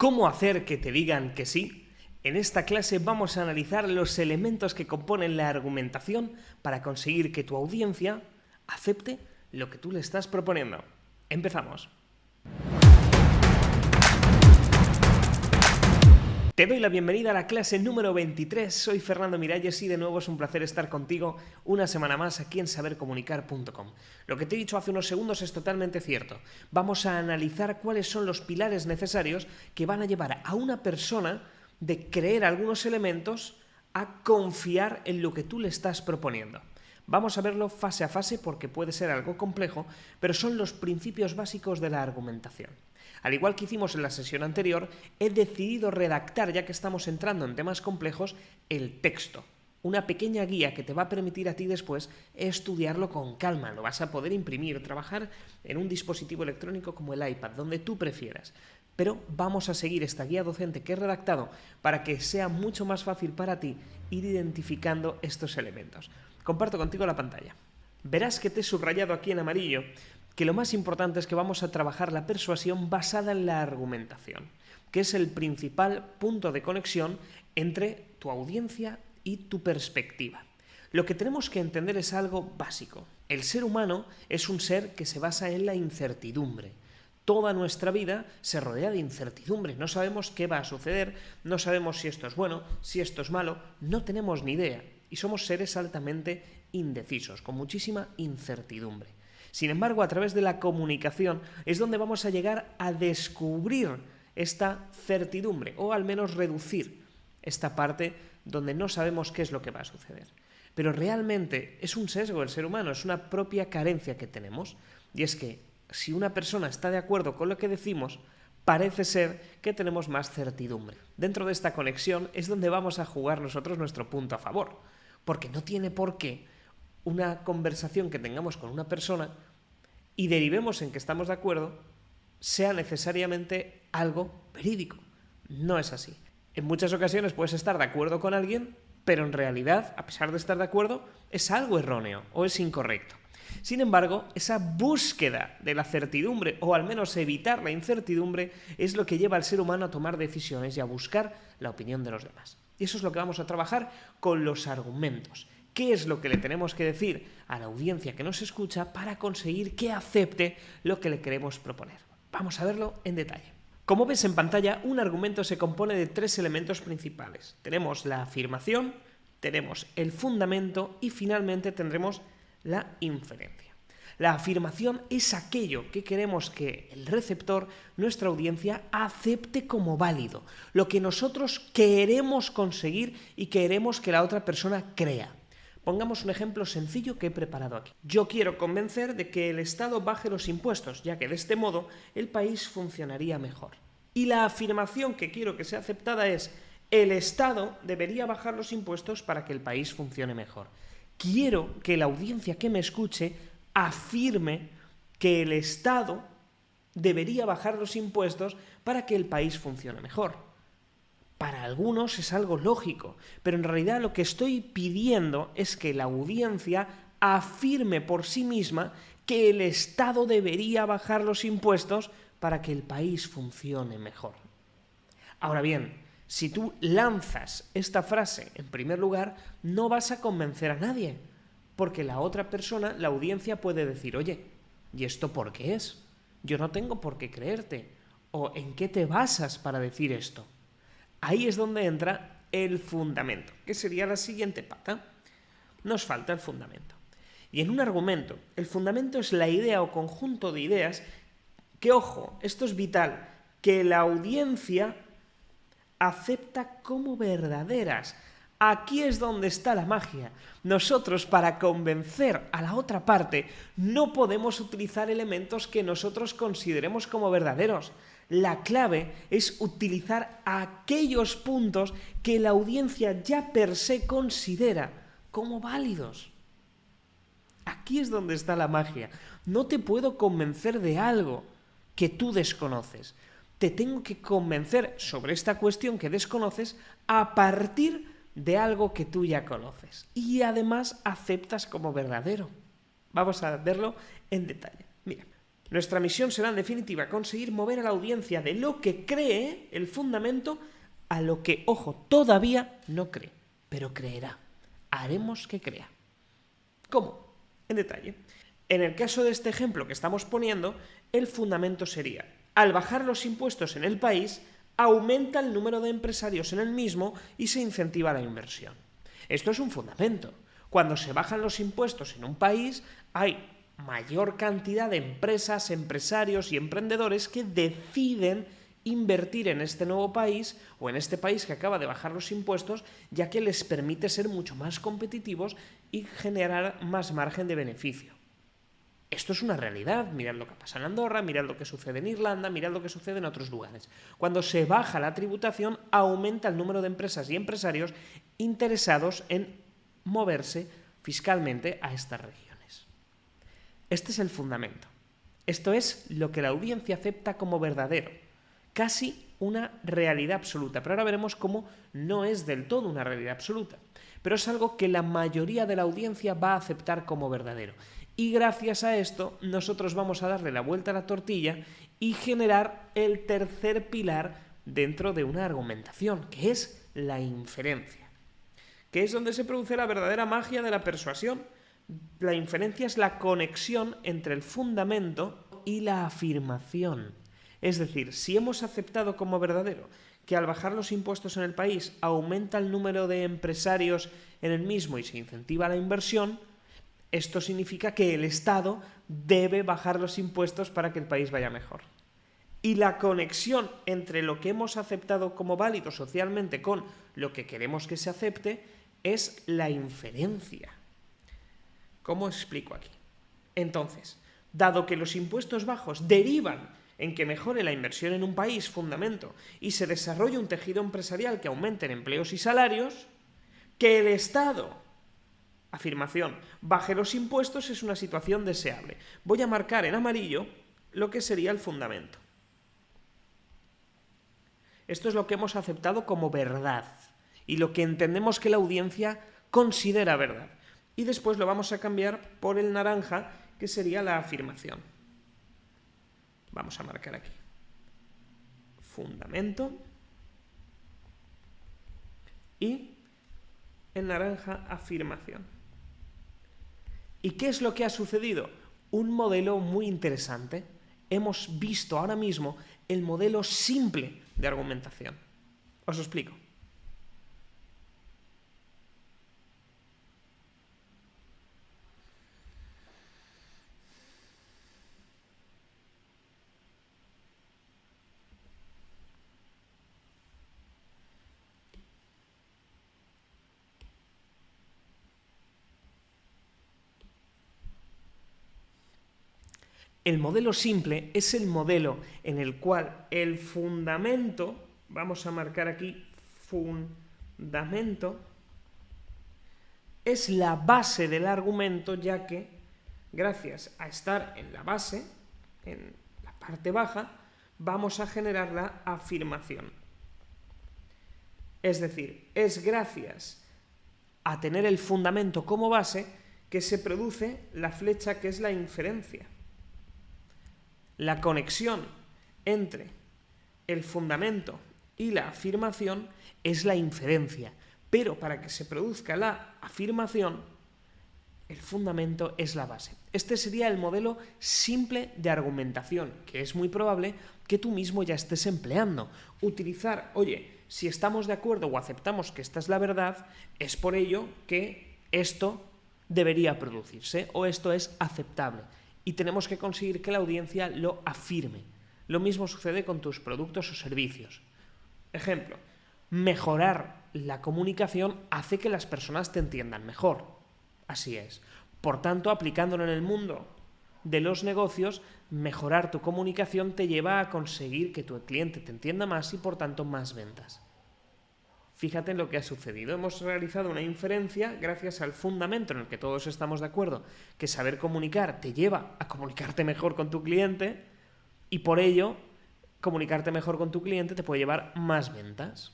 ¿Cómo hacer que te digan que sí? En esta clase vamos a analizar los elementos que componen la argumentación para conseguir que tu audiencia acepte lo que tú le estás proponiendo. Empezamos. Te doy la bienvenida a la clase número 23, soy Fernando Miralles y de nuevo es un placer estar contigo una semana más aquí en sabercomunicar.com. Lo que te he dicho hace unos segundos es totalmente cierto. Vamos a analizar cuáles son los pilares necesarios que van a llevar a una persona de creer algunos elementos a confiar en lo que tú le estás proponiendo. Vamos a verlo fase a fase porque puede ser algo complejo, pero son los principios básicos de la argumentación. Al igual que hicimos en la sesión anterior, he decidido redactar, ya que estamos entrando en temas complejos, el texto. Una pequeña guía que te va a permitir a ti después estudiarlo con calma. Lo vas a poder imprimir, trabajar en un dispositivo electrónico como el iPad, donde tú prefieras. Pero vamos a seguir esta guía docente que he redactado para que sea mucho más fácil para ti ir identificando estos elementos. Comparto contigo la pantalla. Verás que te he subrayado aquí en amarillo que lo más importante es que vamos a trabajar la persuasión basada en la argumentación, que es el principal punto de conexión entre tu audiencia y tu perspectiva. Lo que tenemos que entender es algo básico. El ser humano es un ser que se basa en la incertidumbre. Toda nuestra vida se rodea de incertidumbre. No sabemos qué va a suceder, no sabemos si esto es bueno, si esto es malo, no tenemos ni idea. Y somos seres altamente indecisos, con muchísima incertidumbre. Sin embargo, a través de la comunicación es donde vamos a llegar a descubrir esta certidumbre, o al menos reducir esta parte donde no sabemos qué es lo que va a suceder. Pero realmente es un sesgo del ser humano, es una propia carencia que tenemos, y es que si una persona está de acuerdo con lo que decimos, parece ser que tenemos más certidumbre. Dentro de esta conexión es donde vamos a jugar nosotros nuestro punto a favor, porque no tiene por qué una conversación que tengamos con una persona y derivemos en que estamos de acuerdo sea necesariamente algo verídico. No es así. En muchas ocasiones puedes estar de acuerdo con alguien, pero en realidad, a pesar de estar de acuerdo, es algo erróneo o es incorrecto. Sin embargo, esa búsqueda de la certidumbre, o al menos evitar la incertidumbre, es lo que lleva al ser humano a tomar decisiones y a buscar la opinión de los demás. Y eso es lo que vamos a trabajar con los argumentos. ¿Qué es lo que le tenemos que decir a la audiencia que nos escucha para conseguir que acepte lo que le queremos proponer? Vamos a verlo en detalle. Como ves en pantalla, un argumento se compone de tres elementos principales. Tenemos la afirmación, tenemos el fundamento y finalmente tendremos la inferencia. La afirmación es aquello que queremos que el receptor, nuestra audiencia, acepte como válido, lo que nosotros queremos conseguir y queremos que la otra persona crea. Pongamos un ejemplo sencillo que he preparado aquí. Yo quiero convencer de que el Estado baje los impuestos, ya que de este modo el país funcionaría mejor. Y la afirmación que quiero que sea aceptada es: el Estado debería bajar los impuestos para que el país funcione mejor. Quiero que la audiencia que me escuche afirme que el Estado debería bajar los impuestos para que el país funcione mejor. Para algunos es algo lógico, pero en realidad lo que estoy pidiendo es que la audiencia afirme por sí misma que el Estado debería bajar los impuestos para que el país funcione mejor. Ahora bien, si tú lanzas esta frase en primer lugar, no vas a convencer a nadie, porque la otra persona, la audiencia, puede decir: oye, ¿y esto por qué es? Yo no tengo por qué creerte. ¿O en qué te basas para decir esto? Ahí es donde entra el fundamento, que sería la siguiente pata. Nos falta el fundamento. Y en un argumento, el fundamento es la idea o conjunto de ideas que, ojo, esto es vital, que la audiencia acepta como verdaderas. Aquí es donde está la magia. Nosotros, para convencer a la otra parte, no podemos utilizar elementos que nosotros consideremos como verdaderos. La clave es utilizar aquellos puntos que la audiencia ya per se considera como válidos. Aquí es donde está la magia. No te puedo convencer de algo que tú desconoces. Te tengo que convencer sobre esta cuestión que desconoces a partir de algo que tú ya conoces y además aceptas como verdadero. Vamos a verlo en detalle. Mira, Nuestra misión será, en definitiva, conseguir mover a la audiencia de lo que cree el fundamento a lo que, ojo, todavía no cree, pero creerá. Haremos que crea. ¿Cómo? En detalle. En el caso de este ejemplo que estamos poniendo, el fundamento sería: al bajar los impuestos en el país, aumenta el número de empresarios en el mismo y se incentiva la inversión. Esto es un fundamento. Cuando se bajan los impuestos en un país, hay mayor cantidad de empresas, empresarios y emprendedores que deciden invertir en este nuevo país o en este país que acaba de bajar los impuestos, ya que les permite ser mucho más competitivos y generar más margen de beneficio. Esto es una realidad. Mirad lo que pasa en Andorra, mirad lo que sucede en Irlanda, mirad lo que sucede en otros lugares. Cuando se baja la tributación, aumenta el número de empresas y empresarios interesados en moverse fiscalmente a estas regiones. Este es el fundamento. Esto es lo que la audiencia acepta como verdadero, casi una realidad absoluta. Pero ahora veremos cómo no es del todo una realidad absoluta, pero es algo que la mayoría de la audiencia va a aceptar como verdadero. Y gracias a esto nosotros vamos a darle la vuelta a la tortilla y generar el tercer pilar dentro de una argumentación, que es la inferencia, que es donde se produce la verdadera magia de la persuasión. La inferencia es la conexión entre el fundamento y la afirmación. Es decir, si hemos aceptado como verdadero que al bajar los impuestos en el país aumenta el número de empresarios en el mismo y se incentiva la inversión, esto significa que el Estado debe bajar los impuestos para que el país vaya mejor. Y la conexión entre lo que hemos aceptado como válido socialmente con lo que queremos que se acepte es la inferencia. ¿Cómo explico aquí? Entonces, dado que los impuestos bajos derivan en que mejore la inversión en un país, fundamento, y se desarrolle un tejido empresarial que aumente en empleos y salarios, que el Estado, afirmación, baje los impuestos es una situación deseable. Voy a marcar en amarillo lo que sería el fundamento. Esto es lo que hemos aceptado como verdad y lo que entendemos que la audiencia considera verdad. Y después lo vamos a cambiar por el naranja, que sería la afirmación. Vamos a marcar aquí. Fundamento. Y en naranja, afirmación. ¿Y qué es lo que ha sucedido? Un modelo muy interesante. Hemos visto ahora mismo el modelo simple de argumentación. Os lo explico. El modelo simple es el modelo en el cual el fundamento, vamos a marcar aquí fundamento, es la base del argumento, ya que gracias a estar en la base, en la parte baja, vamos a generar la afirmación. Es decir, es gracias a tener el fundamento como base que se produce la flecha que es la inferencia. La conexión entre el fundamento y la afirmación es la inferencia, pero para que se produzca la afirmación, el fundamento es la base. Este sería el modelo simple de argumentación, que es muy probable que tú mismo ya estés empleando. Utilizar, oye, si estamos de acuerdo o aceptamos que esta es la verdad, es por ello que esto debería producirse o esto es aceptable. Y tenemos que conseguir que la audiencia lo afirme. Lo mismo sucede con tus productos o servicios. Ejemplo, mejorar la comunicación hace que las personas te entiendan mejor. Así es. Por tanto, aplicándolo en el mundo de los negocios, mejorar tu comunicación te lleva a conseguir que tu cliente te entienda más y, por tanto, más ventas. Fíjate en lo que ha sucedido. Hemos realizado una inferencia gracias al fundamento en el que todos estamos de acuerdo, que saber comunicar te lleva a comunicarte mejor con tu cliente y por ello comunicarte mejor con tu cliente te puede llevar más ventas.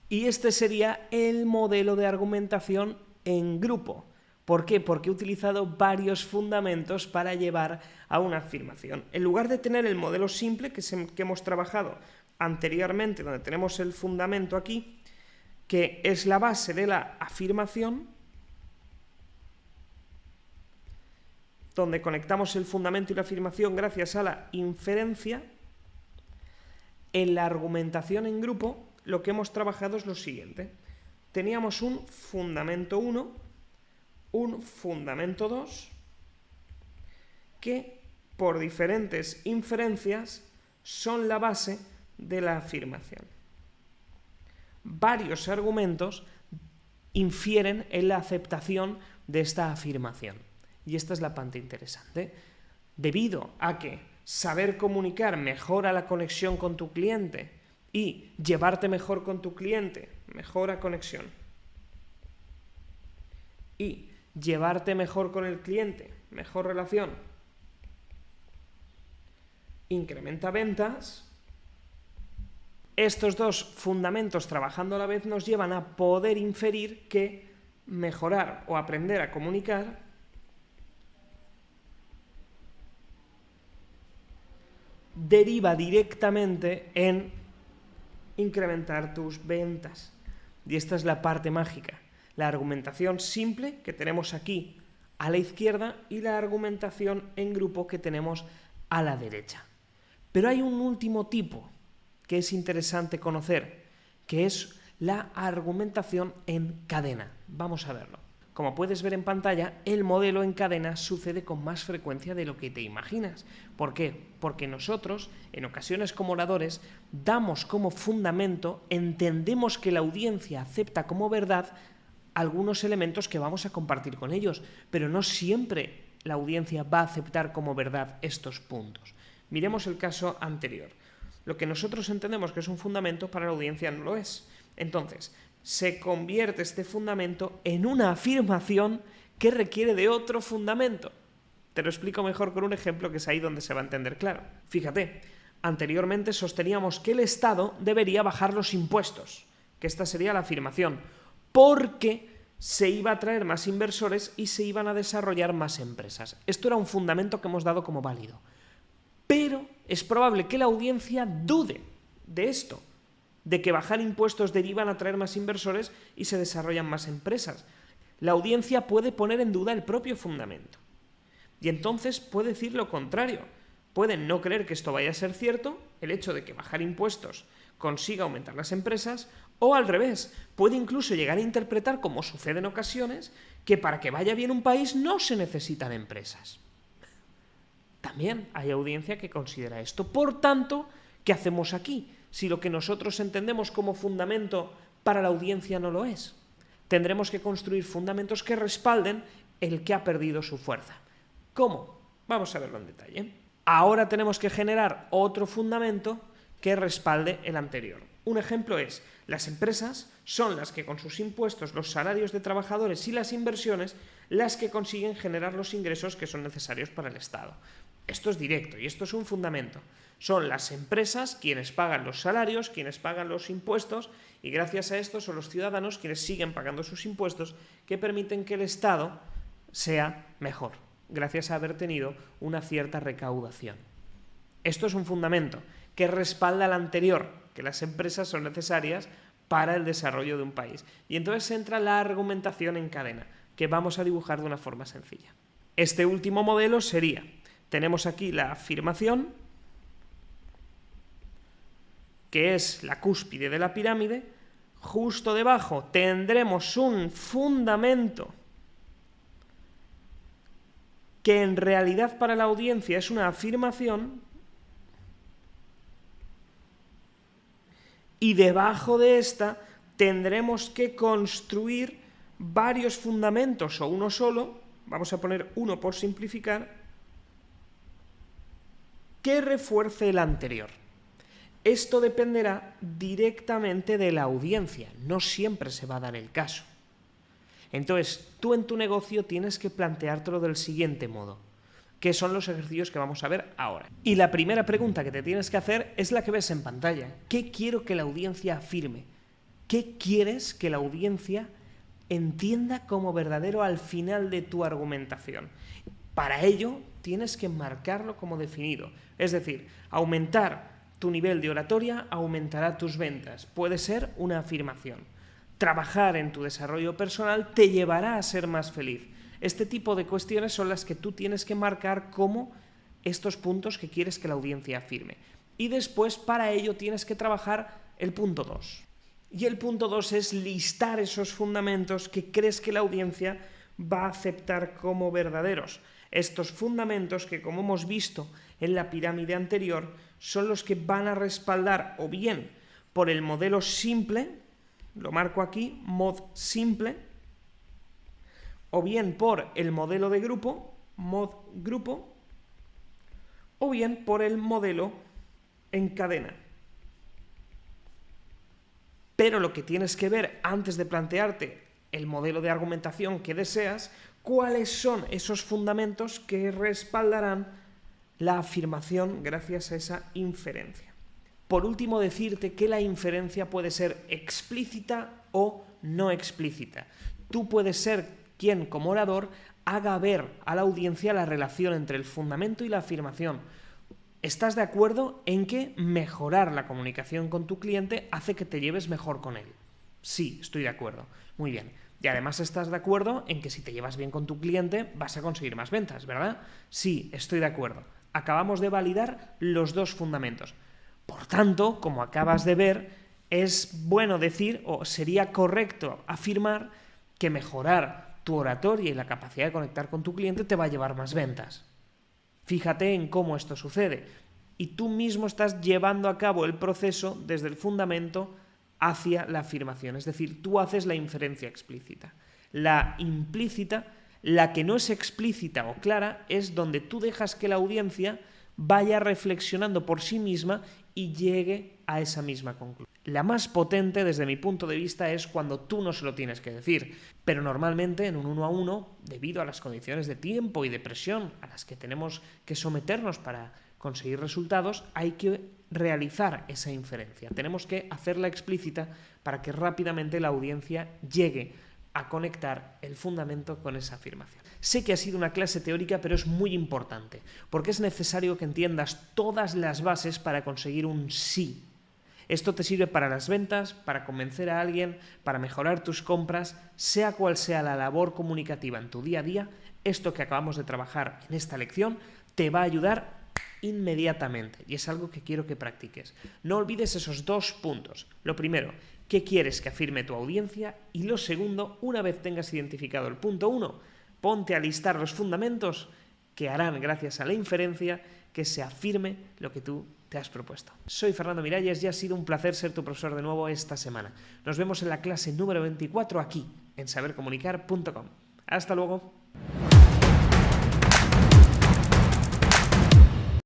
Y este sería el modelo de argumentación en grupo. ¿Por qué? Porque he utilizado varios fundamentos para llevar a una afirmación. En lugar de tener el modelo simple que hemos trabajado anteriormente, donde tenemos el fundamento aquí, que es la base de la afirmación, donde conectamos el fundamento y la afirmación gracias a la inferencia, en la argumentación en grupo lo que hemos trabajado es lo siguiente. Teníamos un fundamento 1, un fundamento 2, que por diferentes inferencias son la base de la afirmación. Varios argumentos infieren en la aceptación de esta afirmación. Y esta es la parte interesante. Debido a que saber comunicar mejora la conexión con tu cliente y llevarte mejor con tu cliente mejora conexión. Y llevarte mejor con el cliente, mejor relación, incrementa ventas. Estos dos fundamentos trabajando a la vez nos llevan a poder inferir que mejorar o aprender a comunicar deriva directamente en incrementar tus ventas. Y esta es la parte mágica. La argumentación simple que tenemos aquí a la izquierda y la argumentación en grupo que tenemos a la derecha. Pero hay un último tipo que es interesante conocer, que es la argumentación en cadena. Vamos a verlo. Como puedes ver en pantalla, el modelo en cadena sucede con más frecuencia de lo que te imaginas. ¿Por qué? Porque nosotros, en ocasiones como oradores, damos como fundamento, entendemos que la audiencia acepta como verdad algunos elementos que vamos a compartir con ellos, pero no siempre la audiencia va a aceptar como verdad estos puntos. Miremos el caso anterior. Lo que nosotros entendemos que es un fundamento, para la audiencia no lo es. Entonces, se convierte este fundamento en una afirmación que requiere de otro fundamento. Te lo explico mejor con un ejemplo que es ahí donde se va a entender claro. Fíjate, anteriormente sosteníamos que el Estado debería bajar los impuestos, que esta sería la afirmación, porque se iba a atraer más inversores y se iban a desarrollar más empresas. Esto era un fundamento que hemos dado como válido. Pero es probable que la audiencia dude de esto, de que bajar impuestos derivan a atraer más inversores y se desarrollan más empresas. La audiencia puede poner en duda el propio fundamento. Y entonces puede decir lo contrario. Pueden no creer que esto vaya a ser cierto, el hecho de que bajar impuestos consiga aumentar las empresas, o al revés, puede incluso llegar a interpretar, como sucede en ocasiones, que para que vaya bien un país no se necesitan empresas. También hay audiencia que considera esto. Por tanto, ¿qué hacemos aquí? Si lo que nosotros entendemos como fundamento para la audiencia no lo es. Tendremos que construir fundamentos que respalden el que ha perdido su fuerza. ¿Cómo? Vamos a verlo en detalle. Ahora tenemos que generar otro fundamento que respalde el anterior. Un ejemplo es, las empresas son las que con sus impuestos, los salarios de trabajadores y las inversiones, las que consiguen generar los ingresos que son necesarios para el Estado. Esto es directo y esto es un fundamento. Son las empresas quienes pagan los salarios, quienes pagan los impuestos, y gracias a esto son los ciudadanos quienes siguen pagando sus impuestos, que permiten que el Estado sea mejor, gracias a haber tenido una cierta recaudación. Esto es un fundamento que respalda al anterior, que las empresas son necesarias para el desarrollo de un país. Y entonces entra la argumentación en cadena, que vamos a dibujar de una forma sencilla. Este último modelo sería, tenemos aquí la afirmación, que es la cúspide de la pirámide. Justo debajo tendremos un fundamento que en realidad para la audiencia es una afirmación, y debajo de esta tendremos que construir varios fundamentos o uno solo, vamos a poner uno por simplificar, que refuerce el anterior. Esto dependerá directamente de la audiencia, no siempre se va a dar el caso. Entonces, tú en tu negocio tienes que planteártelo del siguiente modo, que son los ejercicios que vamos a ver ahora. Y la primera pregunta que te tienes que hacer es la que ves en pantalla. ¿Qué quiero que la audiencia afirme? ¿Qué quieres que la audiencia entienda como verdadero al final de tu argumentación. Para ello, tienes que marcarlo como definido. Es decir, aumentar tu nivel de oratoria aumentará tus ventas. Puede ser una afirmación. Trabajar en tu desarrollo personal te llevará a ser más feliz. Este tipo de cuestiones son las que tú tienes que marcar como estos puntos que quieres que la audiencia afirme. Y después, para ello, tienes que trabajar el punto 2. Y el punto 2 es listar esos fundamentos que crees que la audiencia va a aceptar como verdaderos. Estos fundamentos que, como hemos visto en la pirámide anterior, son los que van a respaldar o bien por el modelo simple, lo marco aquí, mod simple, o bien por el modelo de grupo, mod grupo, o bien por el modelo en cadena. Pero lo que tienes que ver antes de plantearte el modelo de argumentación que deseas, cuáles son esos fundamentos que respaldarán la afirmación gracias a esa inferencia. Por último, decirte que la inferencia puede ser explícita o no explícita. Tú puedes ser quien, como orador, haga ver a la audiencia la relación entre el fundamento y la afirmación. ¿Estás de acuerdo en que mejorar la comunicación con tu cliente hace que te lleves mejor con él? Sí, estoy de acuerdo. Muy bien. Y además estás de acuerdo en que si te llevas bien con tu cliente vas a conseguir más ventas, ¿verdad? Sí, estoy de acuerdo. Acabamos de validar los dos fundamentos. Por tanto, como acabas de ver, es bueno decir, o sería correcto afirmar, que mejorar tu oratoria y la capacidad de conectar con tu cliente te va a llevar más ventas. Fíjate en cómo esto sucede. Y tú mismo estás llevando a cabo el proceso desde el fundamento hacia la afirmación. Es decir, tú haces la inferencia explícita. La implícita, la que no es explícita o clara, es donde tú dejas que la audiencia vaya reflexionando por sí misma y llegue a esa misma conclusión. La más potente, desde mi punto de vista, es cuando tú no se lo tienes que decir, pero normalmente en un 1 a 1, debido a las condiciones de tiempo y de presión a las que tenemos que someternos para conseguir resultados, hay que realizar esa inferencia. Tenemos que hacerla explícita para que rápidamente la audiencia llegue a conectar el fundamento con esa afirmación. Sé que ha sido una clase teórica, pero es muy importante, porque es necesario que entiendas todas las bases para conseguir un sí. Esto te sirve para las ventas, para convencer a alguien, para mejorar tus compras, sea cual sea la labor comunicativa en tu día a día. Esto que acabamos de trabajar en esta lección te va a ayudar inmediatamente y es algo que quiero que practiques. No olvides esos dos puntos. Lo primero, ¿qué quieres que afirme tu audiencia? Y lo segundo, una vez tengas identificado el punto 1, ponte a listar los fundamentos que harán, gracias a la inferencia, que se afirme lo que tú te has propuesto. Soy Fernando Miralles y ha sido un placer ser tu profesor de nuevo esta semana. Nos vemos en la clase número 24 aquí, en sabercomunicar.com. Hasta luego.